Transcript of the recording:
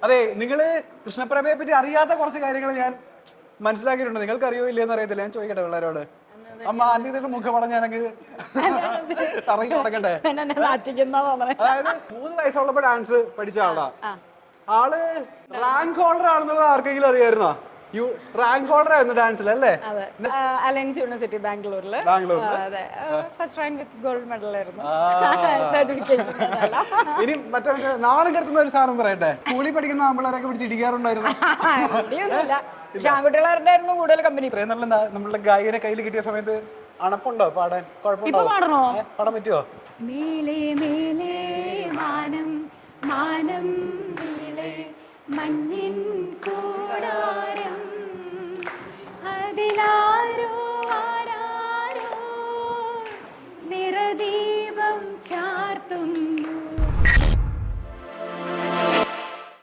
അതെ, നിങ്ങള് കൃഷ്ണപ്രഭയെ പറ്റി അറിയാത്ത കുറച്ച് കാര്യങ്ങൾ ഞാൻ മനസ്സിലാക്കിയിട്ടുണ്ട്. നിങ്ങൾക്ക് അറിയോ ഇല്ലയെന്ന് അറിയത്തില്ല. ഞാൻ ചോദിക്കട്ടെ പിള്ളേരോട്. അമ്മ ആന്റിയുടെ മുഖമാണ് ഞാനങ്ങ് ഇറങ്ങി തുടങ്ങട്ടെ. അതായത് 3 വയസ്സുള്ളപ്പോ ഡാൻസ് പഠിച്ച ആളാ. ആള് റാങ്ക് ഹോൾഡർ ആണെന്നുള്ളത് ആർക്കെങ്കിലും അറിയായിരുന്നോ? റാങ്ക് ഹോൾഡർ ആയിരുന്നു ഡാൻസിൽ അല്ലേ? അലയൻസ് യൂണിവേഴ്സിറ്റി ബാംഗ്ലൂരിൽ ഫസ്റ്റ് റാങ്ക് വിത്ത് ഗോൾഡ് മെഡൽ ആയിരുന്നു. ഇനി മറ്റേ നാളെ കിടത്തുന്ന ഒരു സാധനം പറയട്ടെ, സ്കൂളിൽ പഠിക്കുന്ന ആമ്പിള്ളേരൊക്കെ പിടിച്ച് ഇടിക്കാറുണ്ടായിരുന്നു. പക്ഷെ ആൺകുട്ടികളായിരുന്നു കൂടുതൽ കമ്പനി. ഇത്രയും നല്ല നമ്മളുടെ ഗായകനെ കയ്യിൽ കിട്ടിയ സമയത്ത് അണപ്പുണ്ടോ പാടാൻ? കുഴപ്പമുണ്ടോ? പാടാൻ പറ്റുമോ? മേലേ മേലേ മാനം മാനം മേലേ മഞ്ഞിൻ